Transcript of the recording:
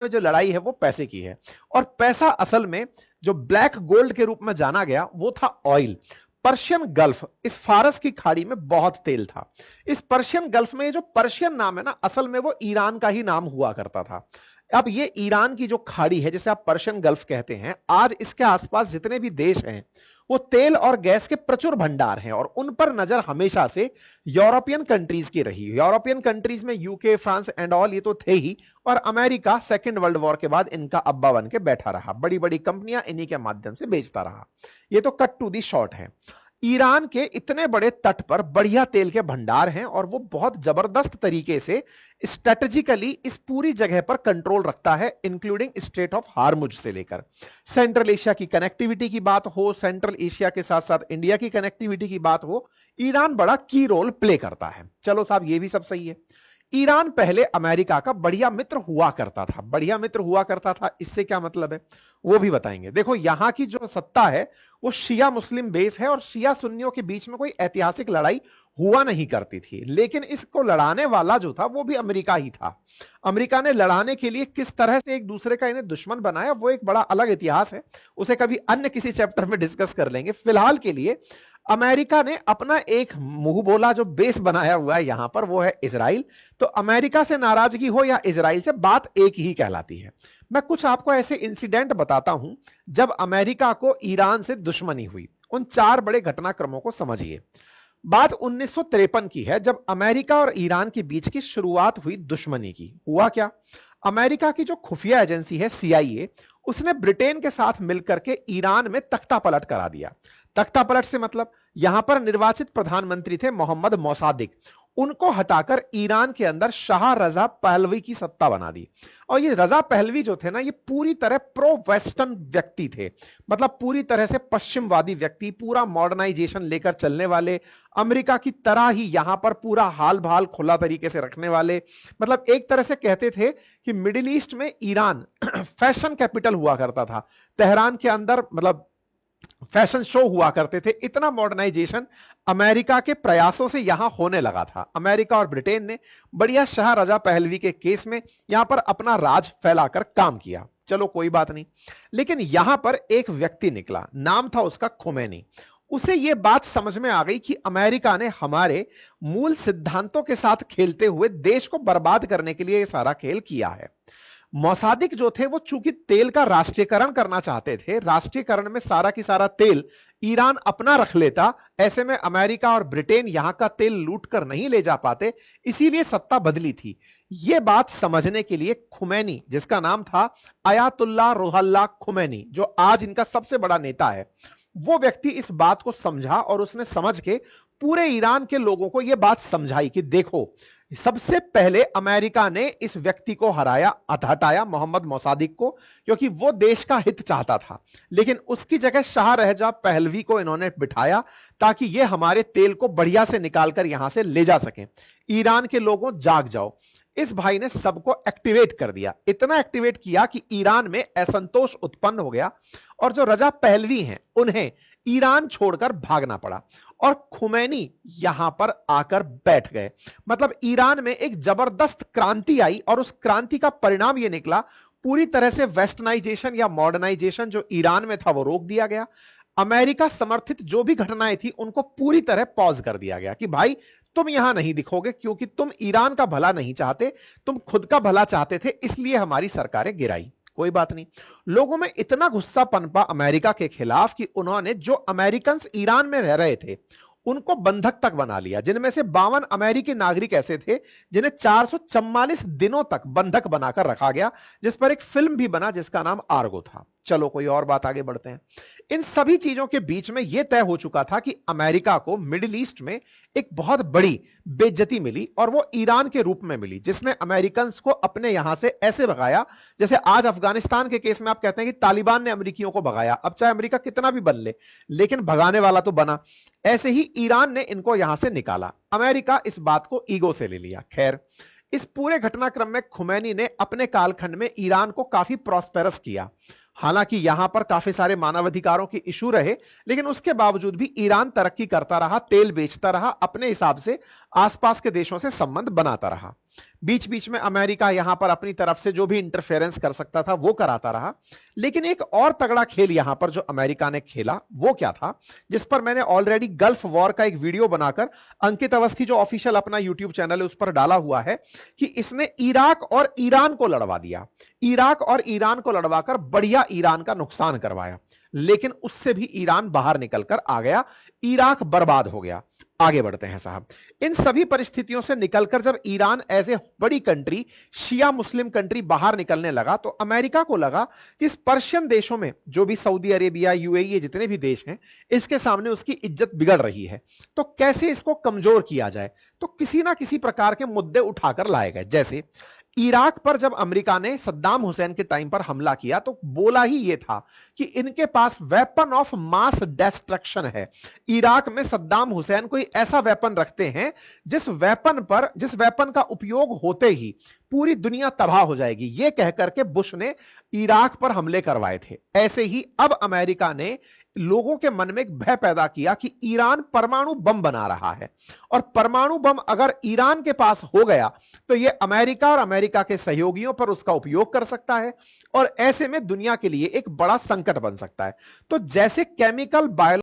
जो लड़ाई है वो पैसे की है, और पैसा असल में जो ब्लैक गोल्ड के रूप में जाना गया वो था ऑयल। पर्शियन गल्फ, इस फारस की खाड़ी में बहुत तेल था। इस पर्शियन गल्फ में जो पर्शियन नाम है ना, असल में वो ईरान का ही नाम हुआ करता था। अब ये ईरान की जो खाड़ी है जिसे आप पर्शियन गल्फ कहते हैं, आज इसके आसपास जितने भी देश हैं वो तेल और गैस के प्रचुर भंडार हैं, और उन पर नजर हमेशा से यूरोपियन कंट्रीज की रही। यूरोपियन कंट्रीज में यूके, फ्रांस एंड ऑल ये तो थे ही, और अमेरिका सेकेंड वर्ल्ड वॉर के बाद इनका अब्बा बन के बैठा रहा, बड़ी बड़ी कंपनियां इन्हीं के माध्यम से बेचता रहा। ये तो कट टू दी शॉर्ट है। ईरान के इतने बड़े तट पर बढ़िया तेल के भंडार हैं, और वो बहुत जबरदस्त तरीके से स्ट्रेटेजिकली इस पूरी जगह पर कंट्रोल रखता है, इंक्लूडिंग स्ट्रेट ऑफ हार्मुज से लेकर सेंट्रल एशिया की कनेक्टिविटी की बात हो, सेंट्रल एशिया के साथ साथ इंडिया की कनेक्टिविटी की बात हो, ईरान बड़ा की रोल प्ले करता है। चलो साहब, ये भी सब सही है। ईरान पहले अमेरिका का बढ़िया मित्र हुआ करता था। बढ़िया मित्र हुआ करता था, इससे क्या मतलब है वो भी बताएंगे। देखो, यहां की जो सत्ता है वो शिया मुस्लिम बेस है, और शिया सुन्नियों के बीच में कोई ऐतिहासिक लड़ाई हुआ नहीं करती थी, लेकिन इसको लड़ाने वाला जो था वो भी अमेरिका ही था। अमेरिका ने लड़ाने के लिए किस तरह से एक दूसरे का इन्हें दुश्मन बनाया वो एक बड़ा अलग इतिहास है, उसे कभी अन्य किसी चैप्टर में डिस्कस कर लेंगे। फिलहाल के लिए अमेरिका ने अपना एक मुंह बोला जो बेस बनाया हुआ है यहां पर, वो है इजराइल। तो अमेरिका से नाराजगी हो या इजराइल से, बात एक ही कहलाती है। मैं कुछ आपको ऐसे इंसिडेंट बताता हूं जब अमेरिका को ईरान से दुश्मनी हुई। उन 4 बड़े घटनाक्रमों को समझिए। बात 1953 की है, जब अमेरिका और ईरान के बीच की शुरुआत हुई दुश्मनी की। हुआ क्या, अमेरिका की जो खुफिया एजेंसी है CIA, उसने ब्रिटेन के साथ मिलकर के ईरान में तख्ता पलट करा दिया। तख्ता पलट से मतलब, यहां पर निर्वाचित प्रधानमंत्री थे मोहम्मद मोसादिक, उनको हटाकर ईरान के अंदर शाह रजा पहलवी की सत्ता बना दी। और ये रजा पहलवी जो थे ना, ये पूरी तरह प्रो वेस्टर्न व्यक्ति थे, मतलब पूरी तरह से पश्चिमवादी व्यक्ति, पूरा मॉडर्नाइजेशन लेकर चलने वाले, अमेरिका की तरह ही यहां पर पूरा हाल भाल खुला तरीके से रखने वाले। मतलब एक तरह से कहते थे कि मिडिल ईस्ट में ईरान फैशन कैपिटल हुआ करता था। तेहरान के अंदर मतलब फैशन शो हुआ करते थे। इतना मॉडर्नाइजेशन अमेरिका के प्रयासों से यहां होने लगा था। अमेरिका और ब्रिटेन ने बढ़िया शाह रजा पहलवी के केस में यहां पर अपना राज फैलाकर काम किया। चलो कोई बात नहीं, लेकिन यहां पर एक व्यक्ति निकला, नाम था उसका खुमैनी। उसे यह बात समझ में आ गई कि अमेरिका ने हमारे मूल सिद्धांतों के साथ खेलते हुए देश को बर्बाद करने के लिए यह सारा खेल किया है। मोसादिक जो थे वो चूंकि तेल का राष्ट्रीयकरण करना चाहते थे, राष्ट्रीयकरण में सारा की सारा तेल ईरान अपना रख लेता, ऐसे में अमेरिका और ब्रिटेन यहां का तेल लूट कर नहीं ले जा पाते, इसीलिए सत्ता बदली थी। यह बात समझने के लिए खुमैनी, जिसका नाम था अयातुल्लाह रुहल्लाह खुमैनी, जो आज इनका सबसे बड़ा नेता है, वो व्यक्ति इस बात को समझा, और उसने समझ के पूरे ईरान के लोगों को यह बात समझाई कि देखो, सबसे पहले अमेरिका ने इस व्यक्ति को हटाया मोहम्मद मोसादिक को, क्योंकि वो देश का हित चाहता था, लेकिन उसकी जगह शाह रजा पहलवी को इन्होंने बिठाया ताकि ये हमारे तेल को बढ़िया से निकालकर यहां से ले जा सकें। ईरान के लोगों जाग जाओ। इस भाई ने सबको एक्टिवेट कर दिया, इतना एक्टिवेट किया कि ईरान में असंतोष उत्पन्न हो गया, और जो रजा पहलवी हैं उन्हें ईरान छोड़कर भागना पड़ा, और खुमैनी यहां पर आकर बैठ गए। मतलब ईरान में एक जबरदस्त क्रांति आई, और उस क्रांति का परिणाम यह निकला, पूरी तरह से वेस्टर्नाइजेशन या मॉडर्नाइजेशन जो ईरान में था वो रोक दिया गया। अमेरिका समर्थित जो भी घटनाएं थी उनको पूरी तरह पॉज कर दिया गया कि भाई तुम यहां नहीं दिखोगे, क्योंकि तुम ईरान का भला नहीं चाहते, तुम खुद का भला चाहते थे, इसलिए हमारी सरकारें गिराई। कोई बात नहीं। लोगों में इतना गुस्सा पनपा अमेरिका के खिलाफ कि उन्होंने जो अमेरिकन ईरान में रह रहे थे उनको बंधक तक बना लिया, जिनमें से 52 अमेरिकी नागरिक ऐसे थे जिन्हें 444 दिनों तक बंधक बनाकर रखा गया, जिस पर एक फिल्म भी बना जिसका नाम आर्गो था। चलो कोई और बात, आगे बढ़ते हैं। इन सभी चीजों के बीच में यह तय हो चुका था कि अमेरिका को मिडिल ईस्ट में एक बहुत बड़ी बेइज्जती मिली, और वो ईरान के रूप में मिली, जिसने अमेरिकन को अपने यहां से ऐसे भगाया जैसे आज अफगानिस्तान के केस में आप कहते हैं कि तालिबान ने अमेरिकियों को भगाया। अब चाहे अमेरिका कितना भी बदले, लेकिन भगाने वाला तो बना। ऐसे ही ईरान ने इनको यहां से निकाला। अमेरिका इस बात को ईगो से ले लिया। खैर, इस पूरे घटनाक्रम में खुमैनी ने अपने कालखंड में ईरान को काफी प्रॉस्पेरस किया। हालांकि यहां पर काफी सारे मानवाधिकारों के इशू रहे, लेकिन उसके बावजूद भी ईरान तरक्की करता रहा, तेल बेचता रहा, अपने हिसाब से आसपास के देशों से संबंध बनाता रहा। बीच बीच में अमेरिका यहां पर अपनी तरफ से जो भी इंटरफेरेंस कर सकता था वो कराता रहा। लेकिन एक और तगड़ा खेल यहां पर जो अमेरिका ने खेला वो क्या था, जिस पर मैंने ऑलरेडी गल्फ वॉर का एक वीडियो बनाकर अंकित अवस्थी जो ऑफिशियल अपना यूट्यूब चैनल है उस पर डाला हुआ है, कि इसने इराक और ईरान को लड़वा दिया। इराक और ईरान को लड़वाकर बढ़िया ईरान का नुकसान करवाया, लेकिन उससे भी ईरान बाहर निकलकर आ गया, इराक बर्बाद हो गया। आगे बढ़ते हैं साहब। इन सभी परिस्थितियों से निकलकर जब ईरान एज ए बड़ी कंट्री, शिया मुस्लिम कंट्री बाहर निकलने लगा, तो अमेरिका को लगा कि इस पर्शियन देशों में जो भी सऊदी अरेबिया, यूएई, जितने भी देश हैं, इसके सामने उसकी इज्जत बिगड़ रही है, तो कैसे इसको कमजोर किया जाए। तो किसी ना किसी प्रकार के मुद्दे उठाकर लाए गए। जैसे इराक पर जब अमेरिका ने सद्दाम हुसैन के टाइम पर हमला किया तो बोला ही यह था कि इनके पास वेपन ऑफ मास डिस्ट्रक्शन है। इराक में सद्दाम हुसैन कोई ऐसा वेपन रखते हैं जिस वेपन का उपयोग होते ही पूरी दुनिया तबाह हो जाएगी। यह कहकर के बुश ने इराक पर हमले करवाए थे। ऐसे ही अब अमेरिका ने लोगों के मन में एक भय पैदा किया कि ईरान परमाणु बम बना रहा है, और परमाणु बम अगर ईरान के पास हो गया तो यह अमेरिका और अमेरिका के सहयोगियों पर उसका उपयोग कर सकता है, और ऐसे में दुनिया के लिए एक बड़ा संकट बन सकता है। तो जैसे केमिकल बायो